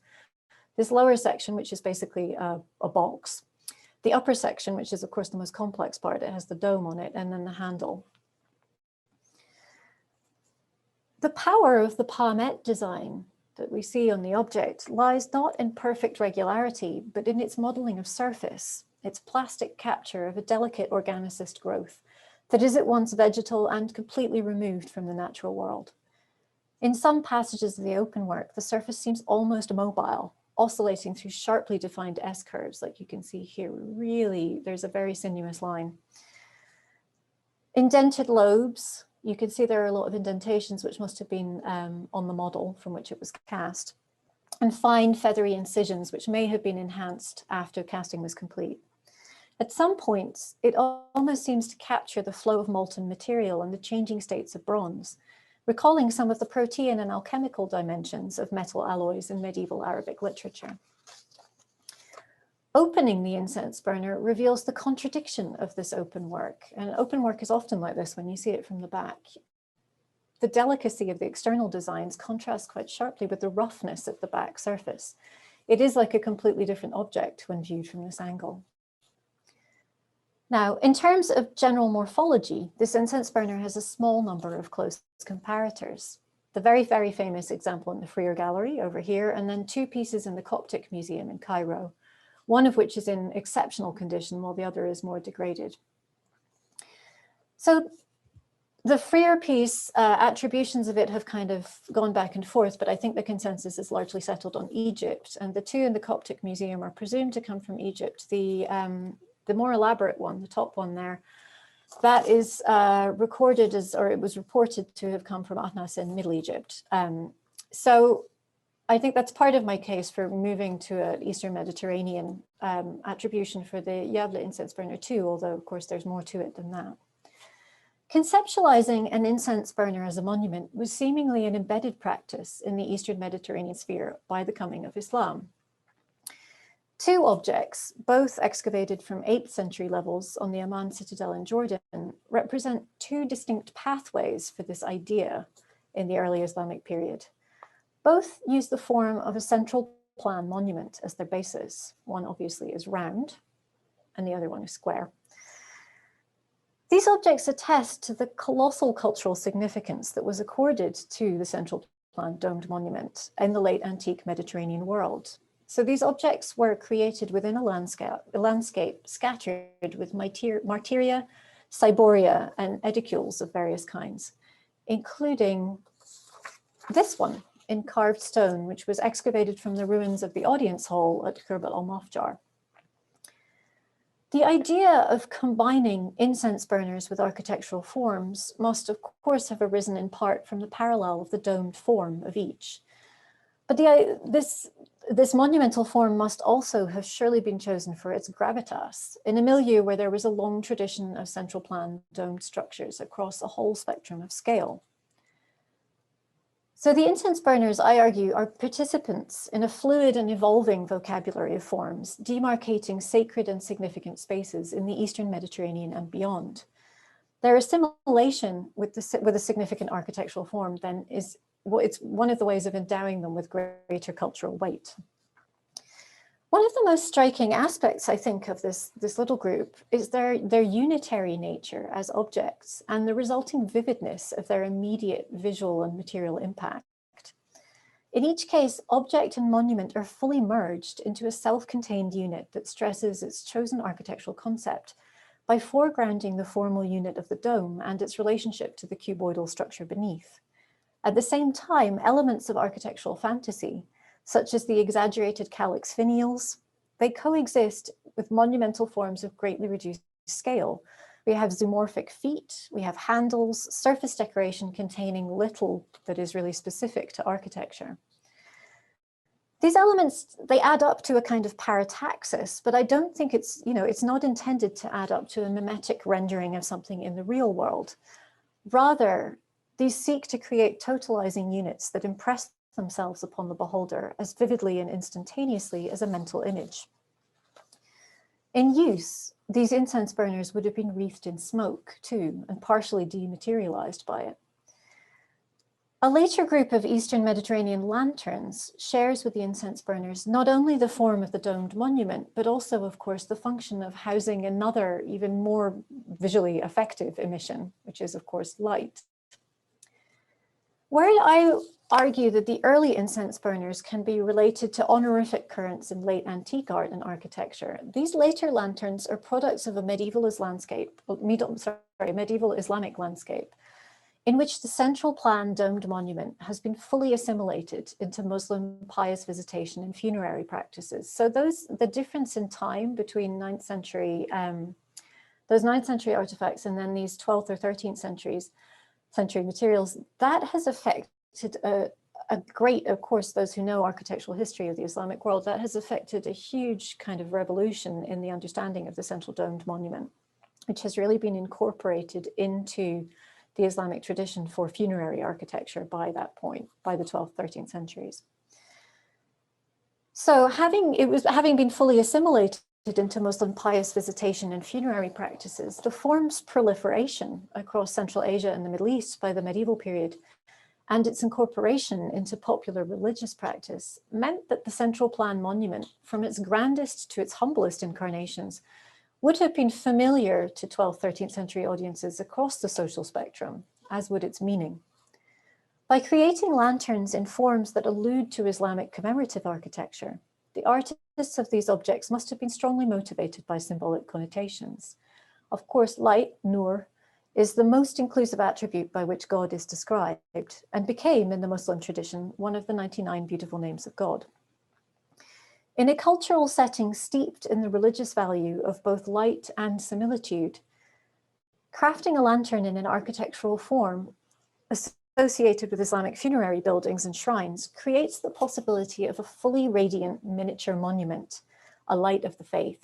This lower section, which is basically a box. The upper section, which is of course the most complex part, it has the dome on it, and then the handle. The power of the palmette design that we see on the object lies not in perfect regularity, but in its modeling of surface, its plastic capture of a delicate organicist growth that is at once vegetal and completely removed from the natural world. In some passages of the open work, the surface seems almost immobile, oscillating through sharply defined S-curves, like you can see here. Really, there's a very sinuous line. Indented lobes, you can see there are a lot of indentations which must have been on the model from which it was cast, and fine feathery incisions which may have been enhanced after casting was complete. At some points, it almost seems to capture the flow of molten material and the changing states of bronze, recalling some of the protean and alchemical dimensions of metal alloys in medieval Arabic literature. Opening the incense burner reveals the contradiction of this open work. And open work is often like this when you see it from the back. The delicacy of the external designs contrasts quite sharply with the roughness of the back surface. It is like a completely different object when viewed from this angle. Now, in terms of general morphology, this incense burner has a small number of close comparators. the very, very famous example in the Freer Gallery over here, and then 2 pieces in the Coptic Museum in Cairo, one of which is in exceptional condition while the other is more degraded. So the Freer piece, attributions of it have kind of gone back and forth, but I think the consensus is largely settled on Egypt. And the 2 in the Coptic Museum are presumed to come from Egypt. The more elaborate one, the top one there, that is recorded as, or it was reported to have come from Atnas in Middle Egypt. So I think that's part of my case for moving to an Eastern Mediterranean attribution for the Yavle incense burner too, although of course there's more to it than that. Conceptualizing an incense burner as a monument was seemingly an embedded practice in the Eastern Mediterranean sphere by the coming of Islam. 2 objects, both excavated from 8th century levels on the Amman citadel in Jordan, represent 2 distinct pathways for this idea in the early Islamic period. Both use the form of a central plan monument as their basis. One obviously is round and the other one is square. These objects attest to the colossal cultural significance that was accorded to the central plan domed monument in the late antique Mediterranean world. So these objects were created within a landscape scattered with martyria, cyboria, and edicules of various kinds, including this one in carved stone, which was excavated from the ruins of the audience hall at Khirbet al-Mafjar. The idea of combining incense burners with architectural forms must of course have arisen in part from the parallel of the domed form of each. But this monumental form must also have surely been chosen for its gravitas in a milieu where there was a long tradition of central plan domed structures across a whole spectrum of scale. So the incense burners, I argue, are participants in a fluid and evolving vocabulary of forms, demarcating sacred and significant spaces in the Eastern Mediterranean and beyond. Their assimilation with a significant architectural form then is it's one of the ways of endowing them with greater cultural weight. One of the most striking aspects, I think, of this little group is their unitary nature as objects and the resulting vividness of their immediate visual and material impact. In each case, object and monument are fully merged into a self-contained unit that stresses its chosen architectural concept by foregrounding the formal unit of the dome and its relationship to the cuboidal structure beneath. At the same time, elements of architectural fantasy, such as the exaggerated calyx finials, they coexist with monumental forms of greatly reduced scale. We have zoomorphic feet, we have handles, surface decoration containing little that is really specific to architecture. These elements, they add up to a kind of parataxis, but I don't think it's not intended to add up to a mimetic rendering of something in the real world. Rather, these seek to create totalizing units that impress themselves upon the beholder as vividly and instantaneously as a mental image. In use, these incense burners would have been wreathed in smoke too, and partially dematerialized by it. A later group of Eastern Mediterranean lanterns shares with the incense burners not only the form of the domed monument, but also, of course, the function of housing another, even more visually effective emission, which is, of course, light. Where I argue that the early incense burners can be related to honorific currents in late antique art and architecture, these later lanterns are products of a medieval Islamic landscape, in which the central plan domed monument has been fully assimilated into Muslim pious visitation and funerary practices. So the difference in time between 9th century, those 9th century artifacts and then these 12th or 13th century materials, that has affected a great, of course, those who know architectural history of the Islamic world, that has affected a huge kind of revolution in the understanding of the central domed monument, which has really been incorporated into the Islamic tradition for funerary architecture by that point, by the 12th, 13th centuries. So having been fully assimilated into Muslim pious visitation and funerary practices, the form's proliferation across Central Asia and the Middle East by the medieval period and its incorporation into popular religious practice meant that the central plan monument, from its grandest to its humblest incarnations, would have been familiar to 12th, 13th century audiences across the social spectrum, as would its meaning. By creating lanterns in forms that allude to Islamic commemorative architecture, the artists of these objects must have been strongly motivated by symbolic connotations. Of course, light, nur, is the most inclusive attribute by which God is described and became, in the Muslim tradition, one of the 99 beautiful names of God. In a cultural setting steeped in the religious value of both light and similitude, crafting a lantern in an architectural form associated with Islamic funerary buildings and shrines creates the possibility of a fully radiant miniature monument, a light of the faith.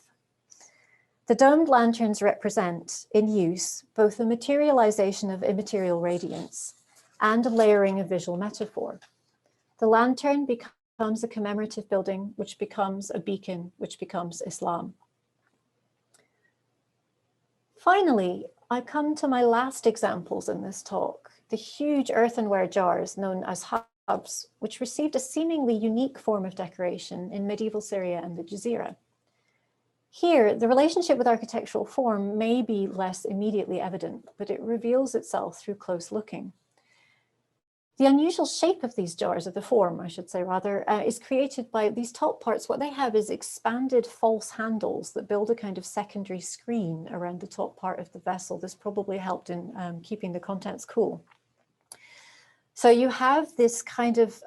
The domed lanterns represent, in use, both the materialization of immaterial radiance and a layering of visual metaphor. The lantern becomes a commemorative building, which becomes a beacon, which becomes Islam. Finally, I come to my last examples in this talk, the huge earthenware jars known as hubs, which received a seemingly unique form of decoration in medieval Syria and the Jazeera. Here, the relationship with architectural form may be less immediately evident, but it reveals itself through close looking. The unusual shape of these jars, of the form, I should say rather, is created by these top parts. What they have is expanded false handles that build a kind of secondary screen around the top part of the vessel. This probably helped in keeping the contents cool. So you have this kind of,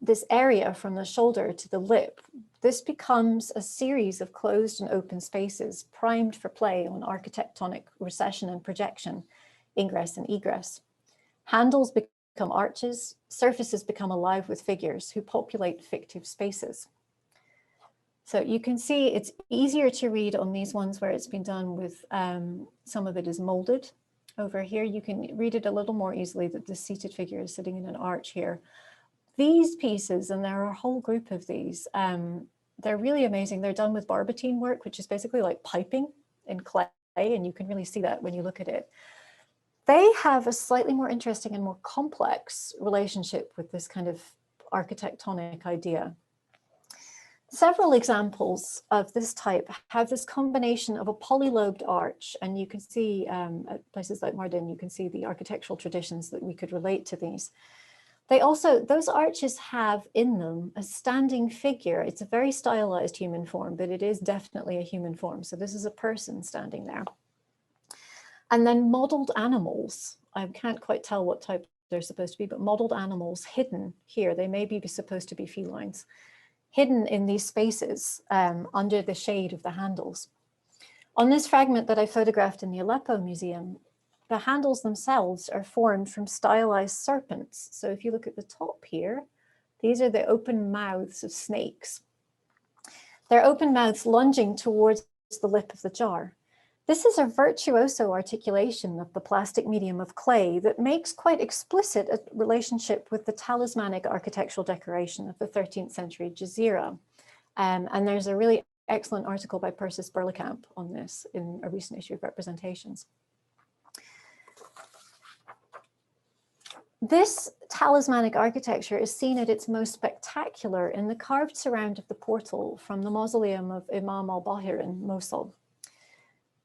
this area from the shoulder to the lip. This becomes a series of closed and open spaces primed for play on architectonic recession and projection, ingress and egress. Handles become arches, surfaces become alive with figures who populate fictive spaces. So you can see it's easier to read on these ones where it's been done with, some of it is molded. Over here, you can read it a little more easily that the seated figure is sitting in an arch here. These pieces, and there are a whole group of these, they're really amazing. They're done with barbotine work, which is basically like piping in clay, and you can really see that when you look at it. They have a slightly more interesting and more complex relationship with this kind of architectonic idea. Several examples of this type have this combination of a polylobed arch, and you can see at places like Mardin, you can see the architectural traditions that we could relate to these. They also, those arches have in them a standing figure. It's a very stylized human form, but it is definitely a human form. So this is a person standing there. And then modeled animals. I can't quite tell what type they're supposed to be, but modeled animals hidden here. They may be supposed to be felines, hidden in these spaces under the shade of the handles. On this fragment that I photographed in the Aleppo Museum, the handles themselves are formed from stylized serpents. So if you look at the top here, these are the open mouths of snakes. They're open mouths lunging towards the lip of the jar. This is a virtuoso articulation of the plastic medium of clay that makes quite explicit a relationship with the talismanic architectural decoration of the 13th century Jazeera. And there's a really excellent article by Persis Burlekamp on this in a recent issue of Representations. This talismanic architecture is seen at its most spectacular in the carved surround of the portal from the mausoleum of Imam al-Bahir in Mosul.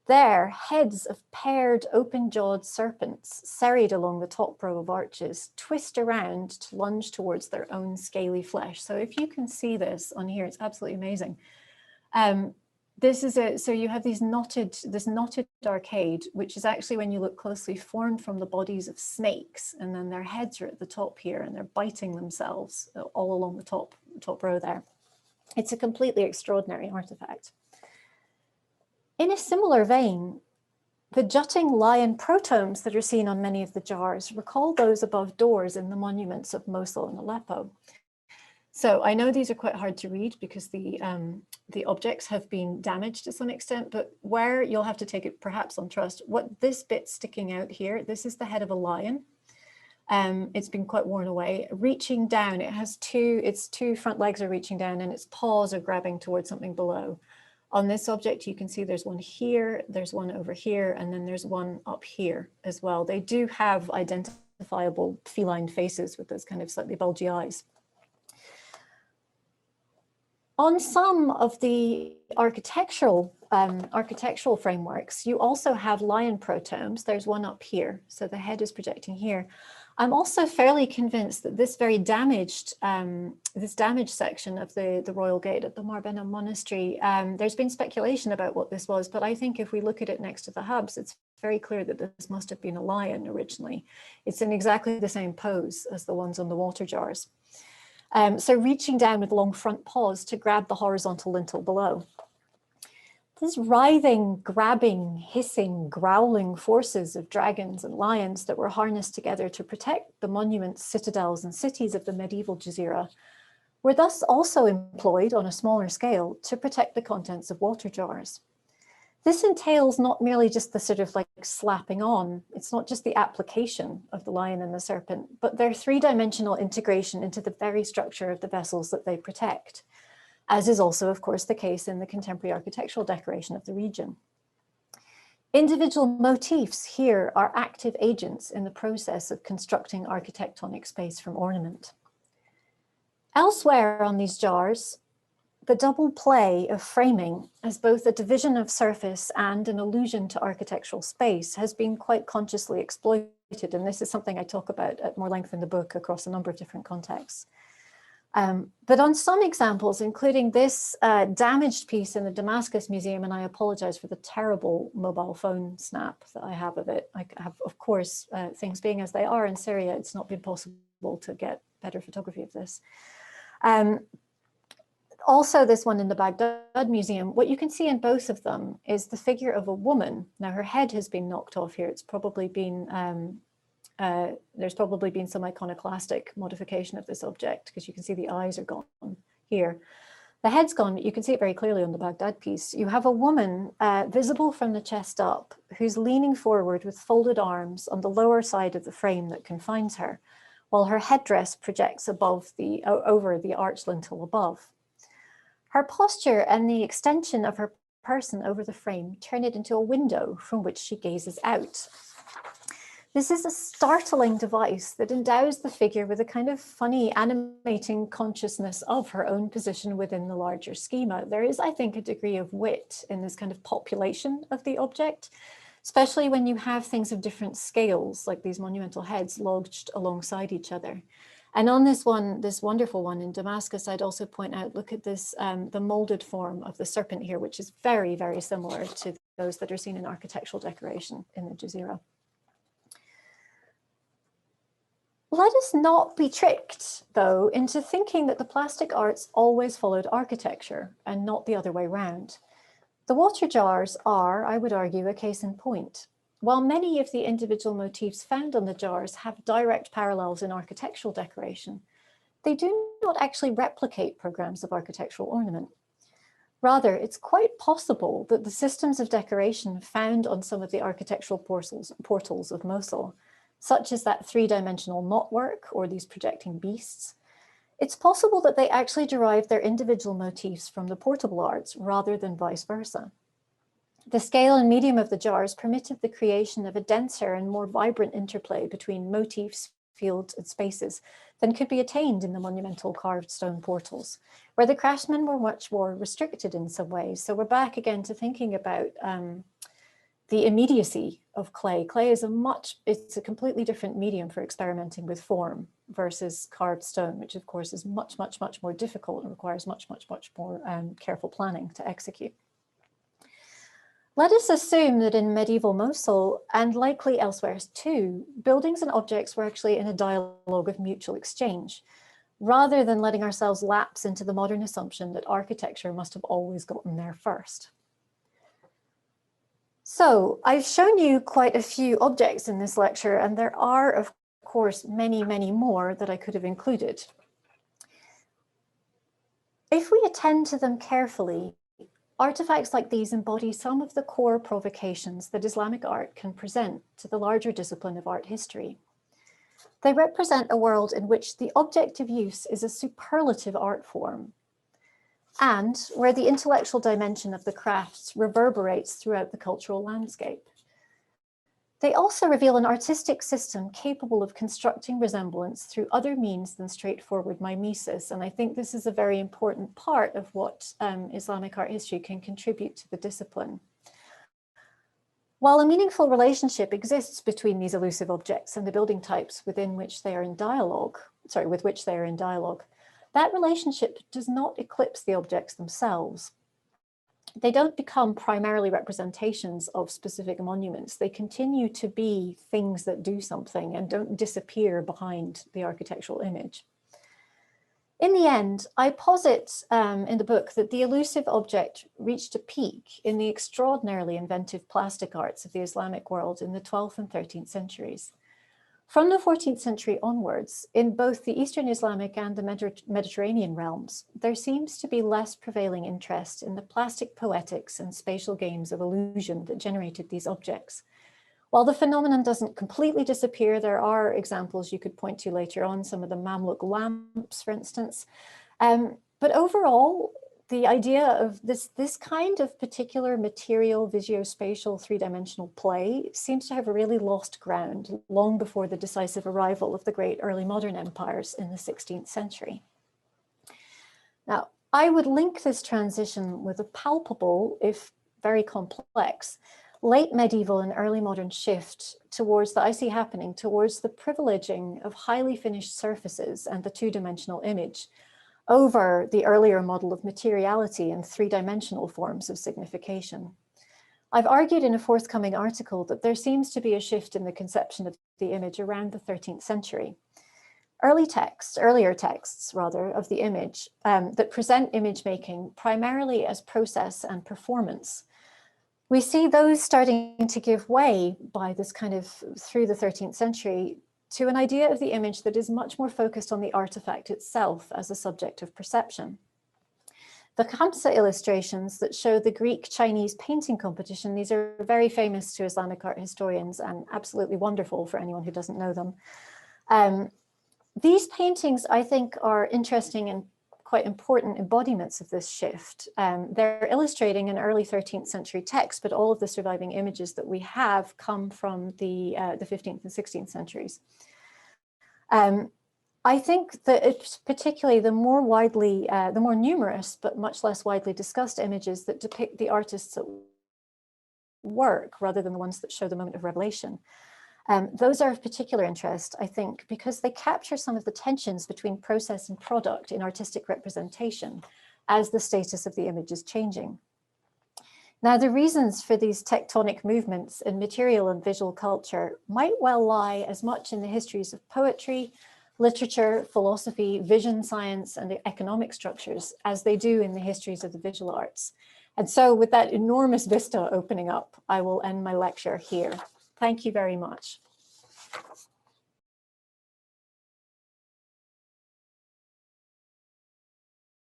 There, heads of paired open-jawed serpents serried along the top row of arches twist around to lunge towards their own scaly flesh. So if you can see this on here, it's absolutely amazing. This is so you have this knotted arcade, which is actually, when you look closely, formed from the bodies of snakes, and then their heads are at the top here, and they're biting themselves all along the top row there. It's a completely extraordinary artifact. In a similar vein, the jutting lion protomes that are seen on many of the jars recall those above doors in the monuments of Mosul and Aleppo. So I know these are quite hard to read because the objects have been damaged to some extent, but where you'll have to take it perhaps on trust, what this bit sticking out here, this is the head of a lion. It's been quite worn away. Reaching down, its two front legs are reaching down and its paws are grabbing towards something below. On this object, you can see there's one here, there's one over here, and then there's one up here as well. They do have identifiable feline faces with those kind of slightly bulgy eyes. On some of the architectural frameworks, you also have lion protomes. There's one up here, so the head is projecting here. I'm also fairly convinced that this very damaged, this damaged section of the Royal Gate at the Marbella Monastery, there's been speculation about what this was, but I think if we look at it next to the hubs, it's very clear that this must have been a lion originally. It's in exactly the same pose as the ones on the water jars. So reaching down with long front paws to grab the horizontal lintel below. These writhing, grabbing, hissing, growling forces of dragons and lions that were harnessed together to protect the monuments, citadels, and cities of the medieval Jazeera were thus also employed on a smaller scale to protect the contents of water jars. This entails not merely just the sort of like slapping on, it's not just the application of the lion and the serpent, but their three-dimensional integration into the very structure of the vessels that they protect, as is also, of course, the case in the contemporary architectural decoration of the region. Individual motifs here are active agents in the process of constructing architectonic space from ornament. Elsewhere on these jars, the double play of framing as both a division of surface and an allusion to architectural space has been quite consciously exploited, and this is something I talk about at more length in the book across a number of different contexts. But on some examples, including this damaged piece in the Damascus Museum, and I apologize for the terrible mobile phone snap that I have of it. I have, of course, things being as they are in Syria, it's not been possible to get better photography of this. Also, this one in the Baghdad Museum, what you can see in both of them is the figure of a woman. Now, her head has been knocked off here. It's probably been there's probably been some iconoclastic modification of this object because you can see the eyes are gone here. The head's gone, but you can see it very clearly on the Baghdad piece. You have a woman visible from the chest up who's leaning forward with folded arms on the lower side of the frame that confines her, while her headdress projects above over the arch lintel above. Her posture and the extension of her person over the frame turn it into a window from which she gazes out. This is a startling device that endows the figure with a kind of funny animating consciousness of her own position within the larger schema. There is, I think, a degree of wit in this kind of population of the object, especially when you have things of different scales, like these monumental heads lodged alongside each other. And on this one, this wonderful one in Damascus, I'd also point out, look at this, the molded form of the serpent here, which is very, very similar to those that are seen in architectural decoration in the Jazeera. Let us not be tricked, though, into thinking that the plastic arts always followed architecture and not the other way round. The water jars are, I would argue, a case in point. While many of the individual motifs found on the jars have direct parallels in architectural decoration, they do not actually replicate programs of architectural ornament. Rather, it's quite possible that the systems of decoration found on some of the architectural portals of Mosul, such as that three-dimensional knotwork or these projecting beasts, it's possible that they actually derived their individual motifs from the portable arts rather than vice versa. The scale and medium of the jars permitted the creation of a denser and more vibrant interplay between motifs, fields, and spaces than could be attained in the monumental carved stone portals, where the craftsmen were much more restricted in some ways. So we're back again to thinking about the immediacy of clay. Clay is it's a completely different medium for experimenting with form versus carved stone, which of course is much, much, much more difficult and requires much, much, much more careful planning to execute. Let us assume that in medieval Mosul, and likely elsewhere too, buildings and objects were actually in a dialogue of mutual exchange, rather than letting ourselves lapse into the modern assumption that architecture must have always gotten there first. So I've shown you quite a few objects in this lecture, and there are, of course, many, many more that I could have included. If we attend to them carefully, artifacts like these embody some of the core provocations that Islamic art can present to the larger discipline of art history. They represent a world in which the object of use is a superlative art form, and where the intellectual dimension of the crafts reverberates throughout the cultural landscape. They also reveal an artistic system capable of constructing resemblance through other means than straightforward mimesis. And I think this is a very important part of what Islamic art history can contribute to the discipline. While a meaningful relationship exists between these elusive objects and the building types within which they are in dialogue, with which they are in dialogue, that relationship does not eclipse the objects themselves. They don't become primarily representations of specific monuments. They continue to be things that do something and don't disappear behind the architectural image. In the end, I posit in the book that the elusive object reached a peak in the extraordinarily inventive plastic arts of the Islamic world in the 12th and 13th centuries. From the 14th century onwards, in both the Eastern Islamic and the Mediterranean realms, there seems to be less prevailing interest in the plastic poetics and spatial games of illusion that generated these objects. While the phenomenon doesn't completely disappear, there are examples you could point to later on, some of the Mamluk lamps, for instance. But overall, the idea of this kind of particular material visuospatial three-dimensional play seems to have really lost ground long before the decisive arrival of the great early modern empires in the 16th century. Now, I would link this transition with a palpable, if very complex, late medieval and early modern shift towards that I see happening towards the privileging of highly finished surfaces and the two-dimensional image over the earlier model of materiality and three-dimensional forms of signification. I've argued in a forthcoming article that there seems to be a shift in the conception of the image around the 13th century. Earlier texts of the image that present image making primarily as process and performance. We see those starting to give way by this kind of through the 13th century to an idea of the image that is much more focused on the artifact itself as a subject of perception. The Khamsa illustrations that show the Greek-Chinese painting competition, these are very famous to Islamic art historians and absolutely wonderful for anyone who doesn't know them. These paintings, I think, are interesting and quite important embodiments of this shift. They're illustrating an early 13th century text, but all of the surviving images that we have come from the 15th and 16th centuries. I think that it's particularly the more numerous, but much less widely discussed images that depict the artists at work rather than the ones that show the moment of revelation. Those are of particular interest, I think, because they capture some of the tensions between process and product in artistic representation as the status of the image is changing. Now, the reasons for these tectonic movements in material and visual culture might well lie as much in the histories of poetry, literature, philosophy, vision science, and the economic structures as they do in the histories of the visual arts. And so with that enormous vista opening up, I will end my lecture here. Thank you very much.